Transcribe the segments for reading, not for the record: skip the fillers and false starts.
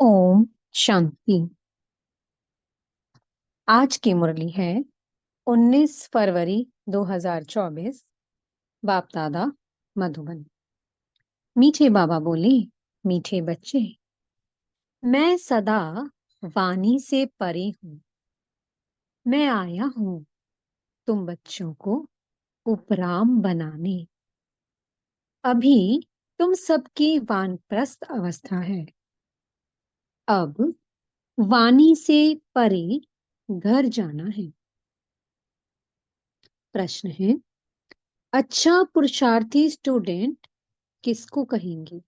ओम शांति। आज की मुरली है 19 फरवरी 2024। बाप दादा मधुबन। मीठे बाबा बोले, मीठे बच्चे, मैं सदा वाणी से परे हूँ। मैं आया हूँ तुम बच्चों को उपराम बनाने। अभी तुम सबकी वानप्रस्थ अवस्था है। अब वाणी से परे घर जाना है। प्रश्न है, अच्छा पुरुषार्थी स्टूडेंट किसको कहेंगे?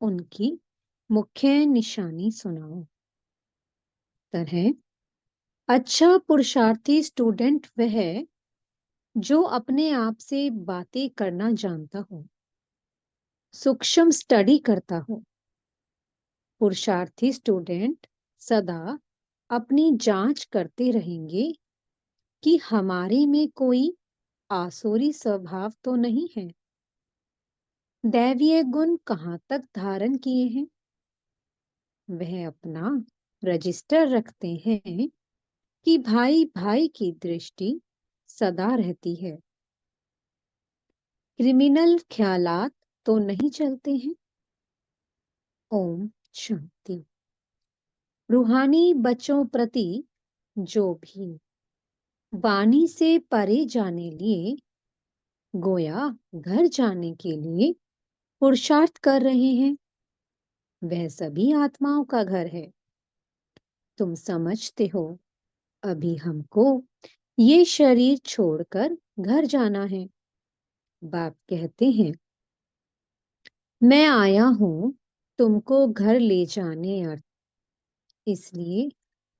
उनकी मुख्य निशानी सुनाओ। उत्तर है, अच्छा पुरुषार्थी स्टूडेंट वह है जो अपने आप से बातें करना जानता हो, सूक्ष्म स्टडी करता हो। पुरुषार्थी स्टूडेंट सदा अपनी जांच करते रहेंगे कि हमारे में कोई आसुरी स्वभाव तो नहीं है। दैवीय गुण कहाँ तक धारण किए हैं, वह अपना रजिस्टर रखते हैं कि भाई भाई की दृष्टि सदा रहती है। क्रिमिनल ख्यालात तो नहीं चलते हैं। ओम शांति। रूहानी बच्चों प्रति जो भी वाणी से परे जाने लिए, गोया घर जाने के लिए पुरुषार्थ कर रहे हैं, वह सभी आत्माओं का घर है। तुम समझते हो, अभी हमको ये शरीर छोड़कर घर जाना है। बाप कहते हैं, मैं आया हूं तुमको घर ले जाने अर्थ। इसलिए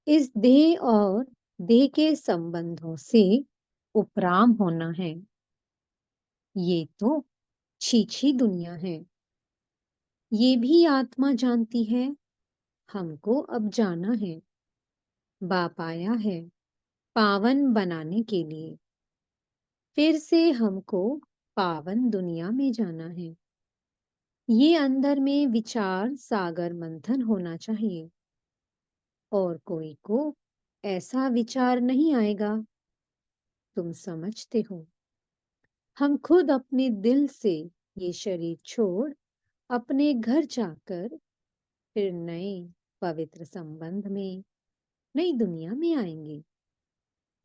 इस देह और देह के संबंधों से उपराम होना है। ये तो छीछी दुनिया है। ये भी आत्मा जानती है, हमको अब जाना है। बाप आया है पावन बनाने के लिए। फिर से हमको पावन दुनिया में जाना है। ये अंदर में विचार सागर मंथन होना चाहिए, और कोई को ऐसा विचार नहीं आएगा। तुम समझते हो, हम खुद अपने दिल से ये शरीर छोड़ अपने घर जाकर फिर नए पवित्र संबंध में नई दुनिया में आएंगे।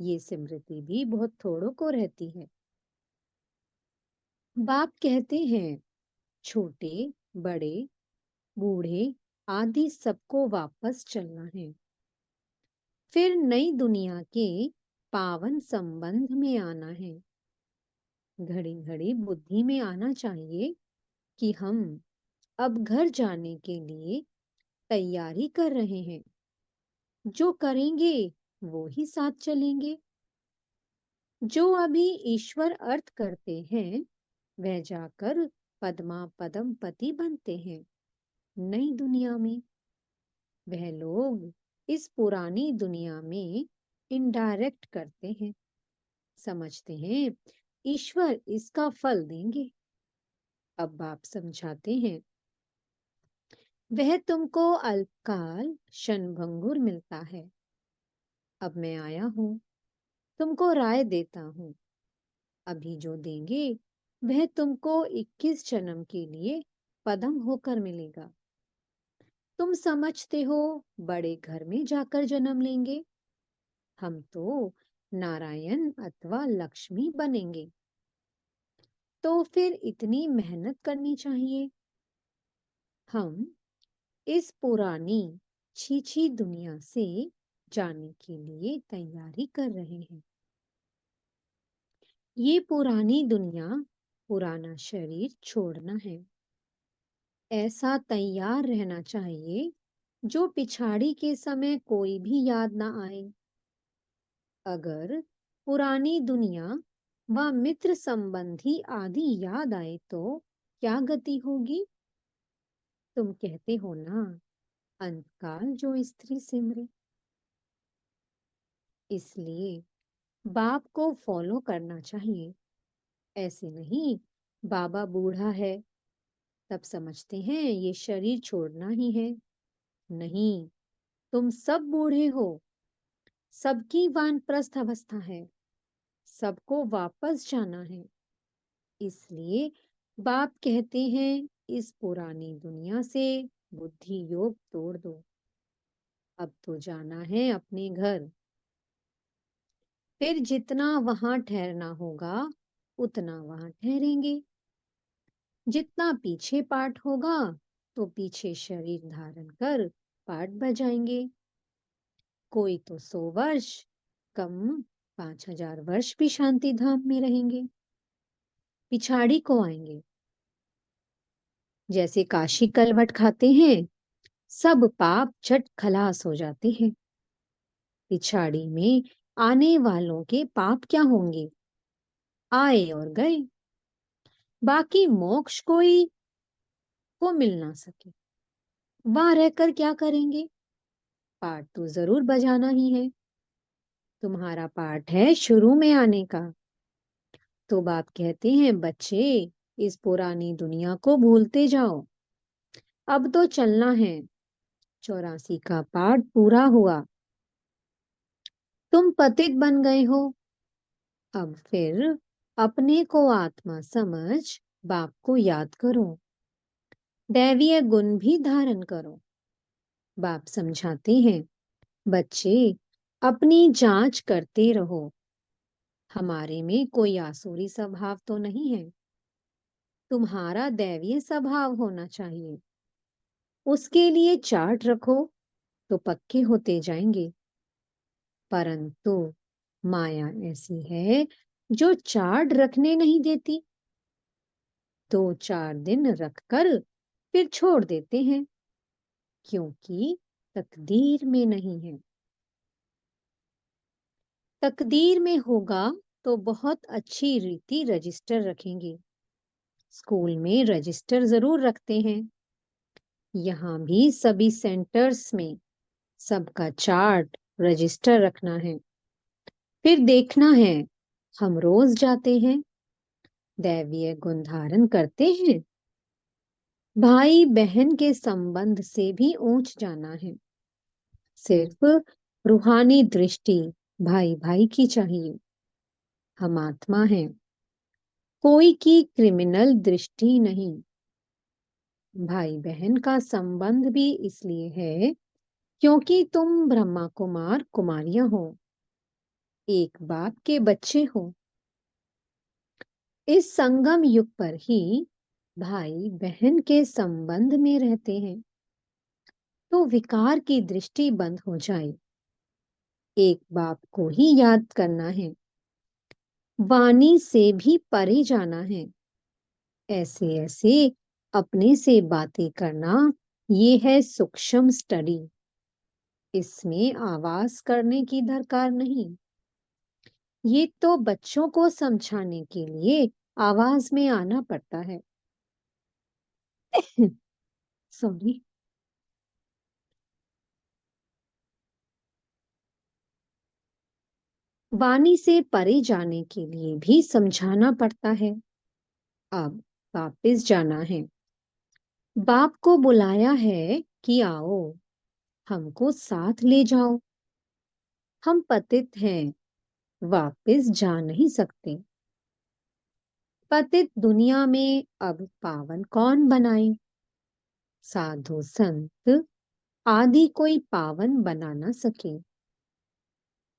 ये स्मृति भी बहुत थोड़ों को रहती है। बाप कहते हैं, छोटे बड़े बूढ़े आदि सबको वापस चलना है। फिर नई दुनिया के पावन संबंध में आना है। घड़ी घड़ी बुद्धि में आना चाहिए कि हम अब घर जाने के लिए तैयारी कर रहे हैं। जो करेंगे वो ही साथ चलेंगे। जो अभी ईश्वर अर्थ करते हैं, वह जाकर पद्मा पदम पति बनते हैं नई दुनिया में। वह लोग इस पुरानी दुनिया में इनडायरेक्ट करते हैं, समझते हैं ईश्वर इसका फल देंगे। अब बाप समझाते हैं, वह तुमको अल्पकाल क्षणभंगुर मिलता है। अब मैं आया हूं तुमको राय देता हूं। अभी जो देंगे वह तुमको 21 जन्म के लिए पदम होकर मिलेगा। तुम समझते हो बड़े घर में जाकर जन्म लेंगे। हम तो नारायण अथवा लक्ष्मी बनेंगे। तो फिर इतनी मेहनत करनी चाहिए। हम इस पुरानी छीछी दुनिया से जाने के लिए तैयारी कर रहे हैं। ये पुरानी दुनिया, पुराना शरीर छोड़ना है। ऐसा तैयार रहना चाहिए जो पिछाड़ी के समय कोई भी याद ना आए। अगर पुरानी दुनिया व मित्र संबंधी आदि याद आए तो क्या गति होगी? तुम कहते हो ना, अंतकाल जो स्त्री सिमरे। इसलिए बाप को फॉलो करना चाहिए। ऐसे नहीं, बाबा बूढ़ा है तब समझते हैं ये शरीर छोड़ना ही है। नहीं, तुम सब बूढ़े हो, सबकी वानप्रस्थ अवस्था है, सबको वापस जाना है। इसलिए बाप कहते हैं, इस पुरानी दुनिया से बुद्धि योग तोड़ दो। अब तो जाना है अपने घर। फिर जितना वहां ठहरना होगा उतना वहां ठहरेंगे। जितना पीछे पाठ होगा तो पीछे शरीर धारण कर पाठ बजाएंगे। कोई तो 100 वर्ष, कम 5000 वर्ष भी शांति धाम में रहेंगे, पिछाड़ी को आएंगे। जैसे काशी कलवट खाते हैं, सब पाप झट खलास हो जाते हैं। पिछाड़ी में आने वालों के पाप क्या होंगे, आए और गए। बाकी मोक्ष कोई को मिल ना सके, वहां रहकर क्या करेंगे? पाठ तो जरूर बजाना ही है। तुम्हारा पाठ है शुरू में आने का। तो बाप कहते हैं, बच्चे इस पुरानी दुनिया को भूलते जाओ, अब तो चलना है। 84 का पाठ पूरा हुआ, तुम पतित बन गए हो। अब फिर अपने को आत्मा समझ बाप को याद करो, दैवीय गुण भी धारण करो। बाप समझाते हैं, बच्चे अपनी जांच करते रहो, हमारे में कोई आसुरी स्वभाव तो नहीं है। तुम्हारा दैवीय स्वभाव होना चाहिए। उसके लिए चार्ट रखो तो पक्के होते जाएंगे। परंतु माया ऐसी है जो चार्ट रखने नहीं देती। 2-4 दिन रखकर फिर छोड़ देते हैं, क्योंकि तकदीर में नहीं है। तकदीर में होगा तो बहुत अच्छी रीति रजिस्टर रखेंगे। स्कूल में रजिस्टर जरूर रखते हैं। यहाँ भी सभी सेंटर्स में सबका चार्ट रजिस्टर रखना है। फिर देखना है, हम रोज जाते हैं, दैवीय गुण धारण करते हैं। भाई बहन के संबंध से भी ऊंच जाना है। सिर्फ रूहानी दृष्टि भाई भाई की चाहिए। हम आत्मा हैं, कोई की क्रिमिनल दृष्टि नहीं। भाई बहन का संबंध भी इसलिए है क्योंकि तुम ब्रह्मा कुमार कुमारियां हो, एक बाप के बच्चे हो। इस संगम युग पर ही भाई बहन के संबंध में रहते हैं, तो विकार की दृष्टि बंद हो जाए। एक बाप को ही याद करना है, वाणी से भी परे जाना है। ऐसे ऐसे अपने से बातें करना, ये है सूक्ष्म स्टडी। इसमें आवाज करने की दरकार नहीं। ये तो बच्चों को समझाने के लिए आवाज में आना पड़ता है। सॉरी। वाणी से परे जाने के लिए भी समझाना पड़ता है। अब वापस जाना है। बाप को बुलाया है कि आओ, हमको साथ ले जाओ। हम पतित हैं, वापस जा नहीं सकते। पतित दुनिया में अब पावन कौन बनाए? साधु संत आदि कोई पावन बना ना सके।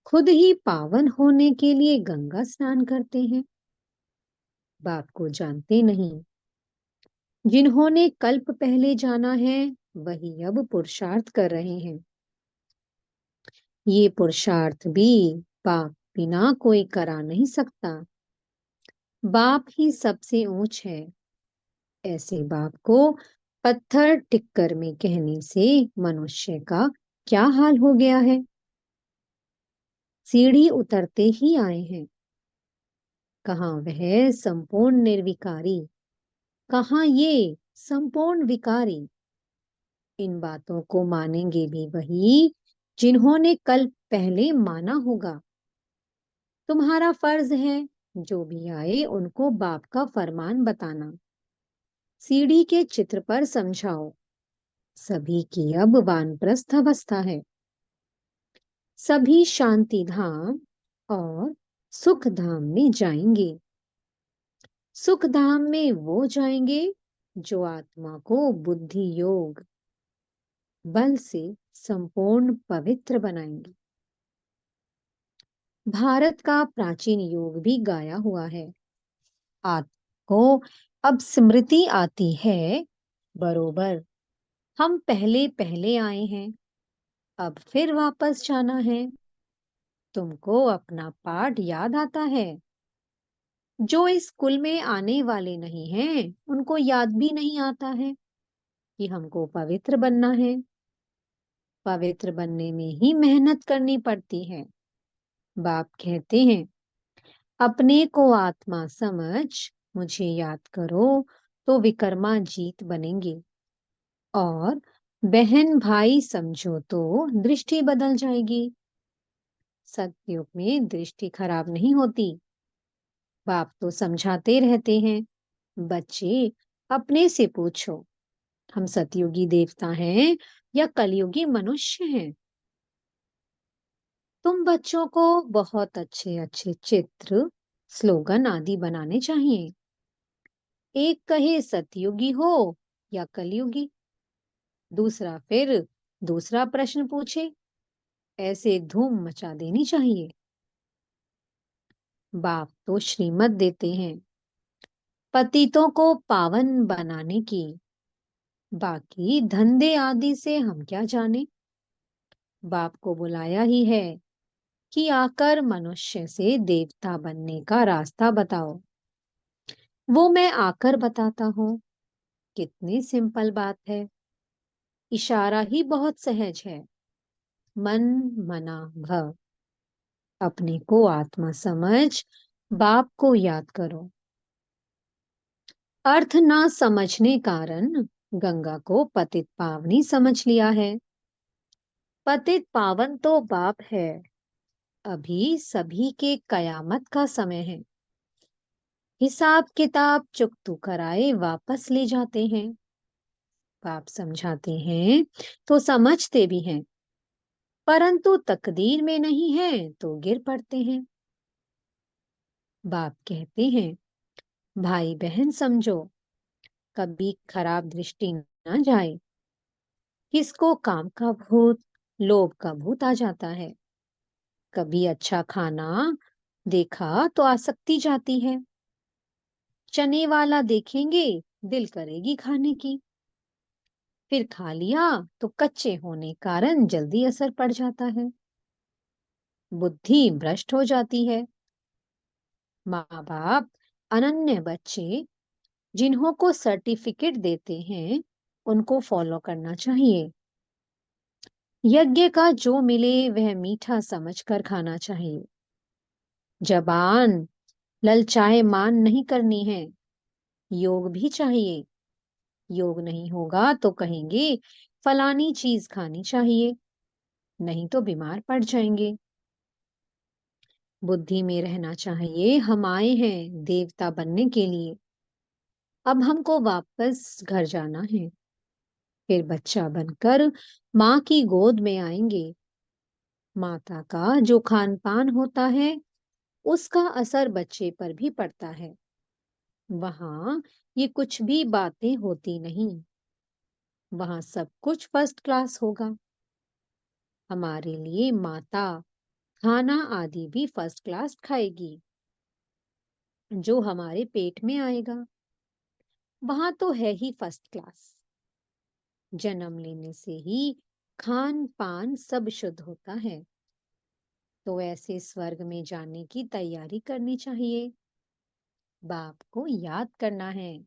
खुद ही पावन होने के लिए गंगा स्नान करते हैं। बाप को जानते नहीं। जिन्होंने कल्प पहले जाना है, वही अब पुरुषार्थ कर रहे हैं। ये पुरुषार्थ भी बाप बिना कोई करा नहीं सकता। बाप ही सबसे ऊंच है। ऐसे बाप को पत्थर टिक्कर में कहने से मनुष्य का क्या हाल हो गया है। सीढ़ी उतरते ही आए हैं। कहाँ वह संपूर्ण निर्विकारी, कहाँ ये संपूर्ण विकारी। इन बातों को मानेंगे भी वही जिन्होंने कल पहले माना होगा। तुम्हारा फर्ज है, जो भी आए उनको बाप का फरमान बताना। सीढ़ी के चित्र पर समझाओ, सभी की अब वानप्रस्थ अवस्था है। सभी शांति धाम और सुख धाम में जाएंगे। सुख धाम में वो जाएंगे जो आत्मा को बुद्धि योग बल से संपूर्ण पवित्र बनाएंगे। भारत का प्राचीन योग भी गाया हुआ है। आपको अब स्मृति आती है, बरोबर हम पहले पहले आए हैं, अब फिर वापस जाना है। तुमको अपना पाठ याद आता है। जो इस कुल में आने वाले नहीं हैं, उनको याद भी नहीं आता है कि हमको पवित्र बनना है। पवित्र बनने में ही मेहनत करनी पड़ती है। बाप कहते हैं, अपने को आत्मा समझ मुझे याद करो तो विकर्मा जीत बनेंगे, और बहन भाई समझो तो दृष्टि बदल जाएगी। सतयुग में दृष्टि खराब नहीं होती। बाप तो समझाते रहते हैं, बच्चे अपने से पूछो, हम सतयुगी देवता हैं या कलयुगी मनुष्य हैं। तुम बच्चों को बहुत अच्छे अच्छे चित्र, स्लोगन आदि बनाने चाहिए। एक कहे सतयुगी हो या कलयुगी, दूसरा फिर दूसरा प्रश्न पूछे, ऐसे धूम मचा देनी चाहिए। बाप तो श्रीमत देते हैं पतितों को पावन बनाने की, बाकी धंधे आदि से हम क्या जाने। बाप को बुलाया ही है कि आकर मनुष्य से देवता बनने का रास्ता बताओ। वो मैं आकर बताता हूँ। कितनी सिंपल बात है। इशारा ही बहुत सहज है। मन मना भव। अपने को आत्मा समझ बाप को याद करो। अर्थ ना समझने कारण गंगा को पतित पावनी समझ लिया है। पतित पावन तो बाप है। अभी सभी के कयामत का समय है। हिसाब किताब चुकतू कराए वापस ले जाते हैं। बाप समझाते हैं तो समझते भी हैं, परंतु तकदीर में नहीं है तो गिर पड़ते हैं। बाप कहते हैं, भाई बहन समझो, कभी खराब दृष्टि न जाए। किसको काम का भूत, लोभ का भूत आ जाता है। कभी अच्छा खाना देखा तो आसक्ति जाती है। चने वाला देखेंगे, दिल करेगी खाने की। फिर खा लिया तो कच्चे होने कारण जल्दी असर पड़ जाता है। बुद्धि भ्रष्ट हो जाती है। माँ बाप अनन्य बच्चे जिन्हों को सर्टिफिकेट देते हैं, उनको फॉलो करना चाहिए। यज्ञ का जो मिले वह मीठा समझकर खाना चाहिए। जबान ललचाए मान नहीं करनी है। योग भी चाहिए। योग नहीं होगा तो कहेंगे फलानी चीज खानी चाहिए, नहीं तो बीमार पड़ जाएंगे। बुद्धि में रहना चाहिए, हम आए हैं देवता बनने के लिए। अब हमको वापस घर जाना है। फिर बच्चा बनकर माँ की गोद में आएंगे। माता का जो खान पान होता है, उसका असर बच्चे पर भी पड़ता है। वहां ये कुछ भी बातें होती नहीं। वहां सब कुछ फर्स्ट क्लास होगा। हमारे लिए माता खाना आदि भी फर्स्ट क्लास खाएगी, जो हमारे पेट में आएगा। वहां तो है ही फर्स्ट क्लास। जन्म लेने से ही खान पान सब शुद्ध होता है। तो ऐसे स्वर्ग में जाने की तैयारी करनी चाहिए। बाप को याद करना है।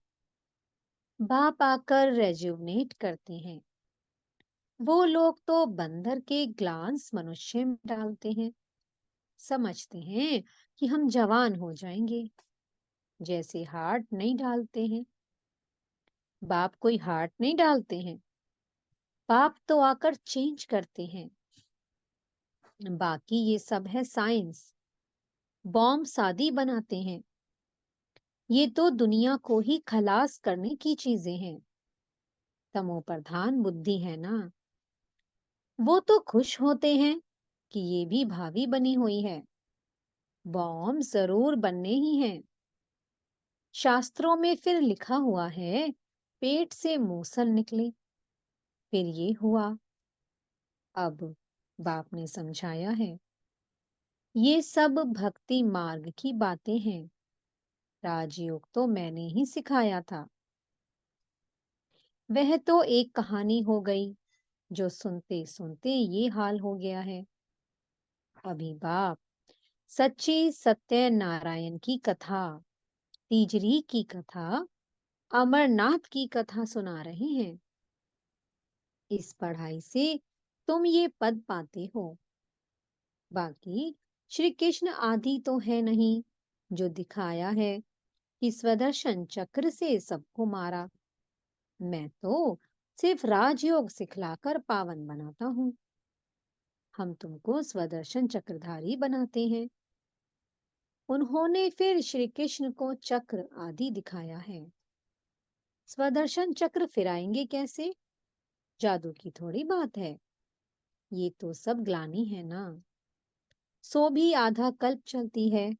बाप आकर रेजुवनेट करते हैं। वो लोग तो बंदर के ग्लांस मनुष्य में डालते हैं। समझते हैं कि हम जवान हो जाएंगे। जैसे हार्ट नहीं डालते हैं। बाप कोई हार्ट नहीं डालते हैं। बाप तो आकर चेंज करते हैं। बाकी ये सब है साइंस। बॉम्ब शादी बनाते हैं। ये तो दुनिया को ही खलास करने की चीजें हैं। तमो प्रधान बुद्धि है ना, वो तो खुश होते हैं कि ये भी भावी बनी हुई है। बॉम्ब जरूर बनने ही हैं। शास्त्रों में फिर लिखा हुआ है, पेट से मूसल निकले। फिर ये हुआ। अब बाप ने समझाया है, ये सब भक्ति मार्ग की बातें हैं। राजयोग तो मैंने ही सिखाया था। वह तो एक कहानी हो गई, जो सुनते सुनते ये हाल हो गया है। अभी बाप सच्ची सत्यनारायण की कथा, तीजरी की कथा, अमरनाथ की कथा सुना रहे हैं। इस पढ़ाई से तुम ये पद पाते हो। बाकी श्री कृष्ण आदि तो है नहीं, जो दिखाया है कि स्वदर्शन चक्र से सबको मारा। मैं तो सिर्फ राजयोग सिखलाकर पावन बनाता हूँ। हम तुमको स्वदर्शन चक्रधारी बनाते हैं। उन्होंने फिर श्री कृष्ण को चक्र आदि दिखाया है। स्वदर्शन चक्र फिराएंगे कैसे? जादू की थोड़ी बात है। ये तो सब ग्लानि है ना। सो भी आधा कल्प चलती है।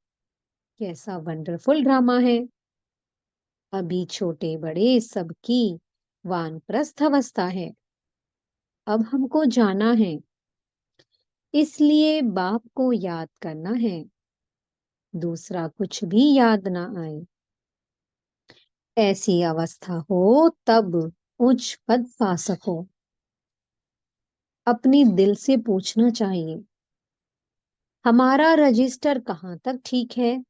कैसा वंडरफुल ड्रामा है। अभी छोटे बड़े सबकी वानप्रस्थ अवस्था है। अब हमको जाना है, इसलिए बाप को याद करना है। दूसरा कुछ भी याद ना आए। ऐसी अवस्था हो तब उच्च पद पा सको। अपनी दिल से पूछना चाहिए, हमारा रजिस्टर कहाँ तक ठीक है?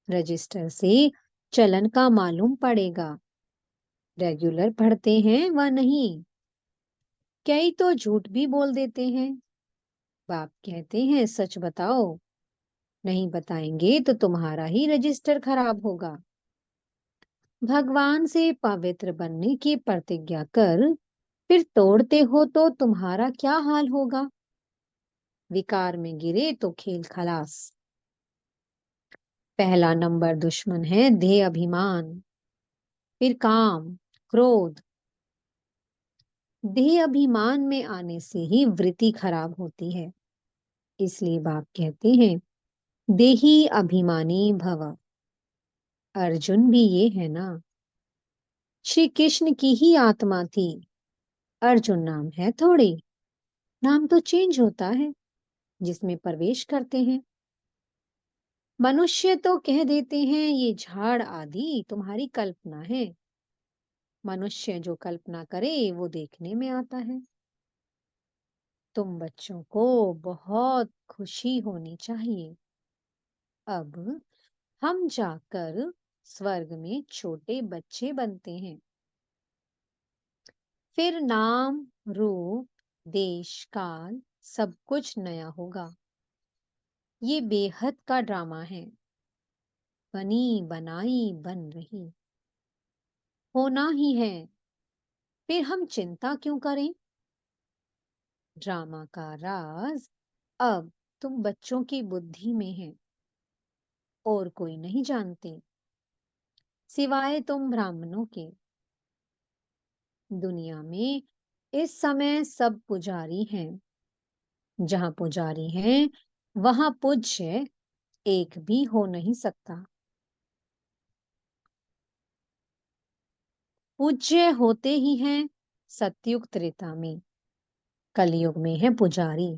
रजिस्टर से चलन का मालूम पड़ेगा, रेगुलर पढ़ते हैं व नहीं। कई तो झूठ भी बोल देते हैं। बाप कहते हैं सच बताओ, नहीं बताएंगे तो तुम्हारा ही रजिस्टर खराब होगा। भगवान से पवित्र बनने की प्रतिज्ञा कर फिर तोड़ते हो तो तुम्हारा क्या हाल होगा? विकार में गिरे तो खेल खलास। पहला नंबर दुश्मन है देह अभिमान, फिर काम, क्रोध। देह अभिमान में आने से ही वृत्ति खराब होती है। इसलिए बाप कहते हैं, देही अभिमानी भव। अर्जुन भी ये है ना। श्री कृष्ण की ही आत्मा थी। अर्जुन नाम है थोड़ी। नाम तो चेंज होता है जिसमें प्रवेश करते हैं। मनुष्य तो कह देते हैं ये झाड़ आदि तुम्हारी कल्पना है। मनुष्य जो कल्पना करे वो देखने में आता है। तुम बच्चों को बहुत खुशी होनी चाहिए। अब हम जाकर स्वर्ग में छोटे बच्चे बनते हैं। फिर नाम, रूप, देश, काल सब कुछ नया होगा। ये बेहद का ड्रामा है। बनी बनाई बन रही होना ही है। फिर हम चिंता क्यों करें? ड्रामा का राज अब तुम बच्चों की बुद्धि में है, और कोई नहीं जानते सिवाय तुम ब्राह्मणों के। दुनिया में इस समय सब पुजारी हैं। जहां पुजारी हैं वहां पूज्य एक भी हो नहीं सकता। पूज्य होते ही हैं सतयुग त्रेता में। कलयुग में है पुजारी।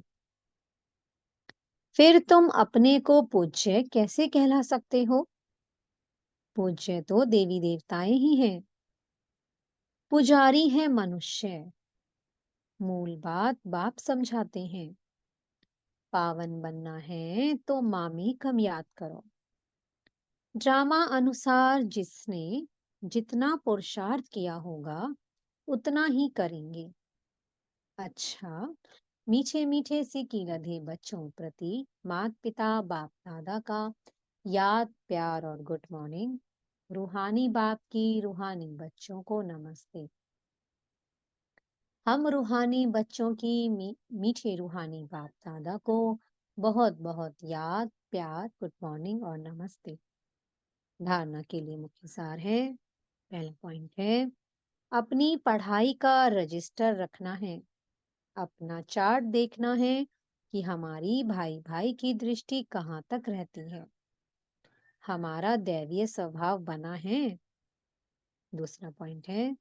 फिर तुम अपने को पूज्य कैसे कहला सकते हो? पूज्य तो देवी देवताएं ही हैं। पुजारी है मनुष्य। मूल बात बाप समझाते हैं। पावन बनना है तो मामी कम याद करो। ड्रामा अनुसार जिसने जितना पुरुषार्थ किया होगा उतना ही करेंगे। अच्छा, मीठे मीठे से कीलधे बच्चों प्रति माता पिता बाप दादा का याद प्यार और गुड मॉर्निंग। रूहानी बाप की रूहानी बच्चों को नमस्ते। हम रूहानी बच्चों की मीठे रूहानी बाप दादा को बहुत बहुत याद प्यार गुड मॉर्निंग और नमस्ते। धारणा के लिए मुख्य सार है। पहला पॉइंट है, अपनी पढ़ाई का रजिस्टर रखना है, अपना चार्ट देखना है कि हमारी भाई भाई की दृष्टि कहाँ तक रहती है, हमारा दैवीय स्वभाव बना है। दूसरा पॉइंट है,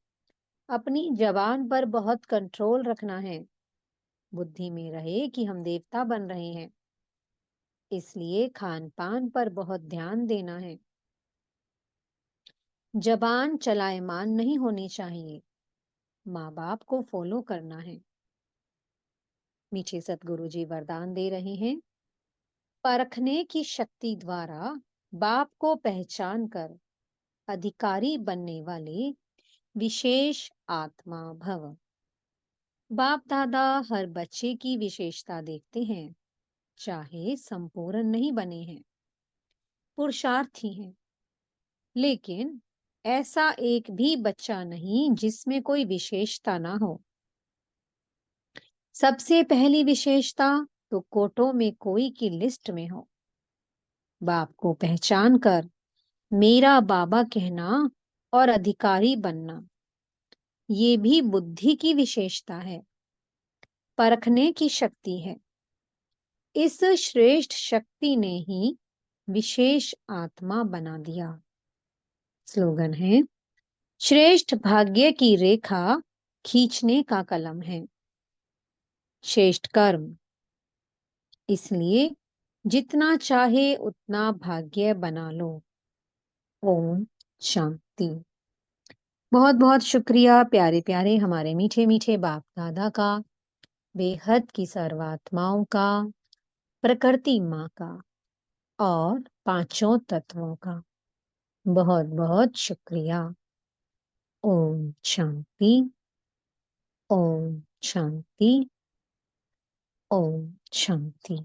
अपनी जबान पर बहुत कंट्रोल रखना है, बुद्धि में रहे कि हम देवता बन रहे हैं, इसलिए खान पान पर बहुत ध्यान देना है। जबान चलायमान नहीं होनी चाहिए, माँ बाप को फॉलो करना है। मीठे सतगुरु जी वरदान दे रहे हैं, परखने की शक्ति द्वारा बाप को पहचान कर अधिकारी बनने वाले विशेष आत्मा भव। बाप दादा हर बच्चे की विशेषता देखते हैं, चाहे संपूर्ण नहीं बने हैं, पुरुषार्थी हैं, लेकिन ऐसा एक भी बच्चा नहीं जिसमें कोई विशेषता ना हो। सबसे पहली विशेषता तो कोटों में कोई की लिस्ट में हो। बाप को पहचान कर मेरा बाबा कहना और अधिकारी बनना, ये भी बुद्धि की विशेषता है, परखने की शक्ति है। इस श्रेष्ठ शक्ति ने ही विशेष आत्मा बना दिया। स्लोगन है, श्रेष्ठ भाग्य की रेखा खींचने का कलम है, श्रेष्ठ कर्म, इसलिए जितना चाहे उतना भाग्य बना लो। ओम शांति। बहुत बहुत शुक्रिया प्यारे प्यारे हमारे मीठे मीठे बाप दादा का, बेहद की सर्वात्माओं का, प्रकृति माँ का और पांचों तत्वों का बहुत बहुत शुक्रिया। ओम शांति। ओम शांति। ओम शांति।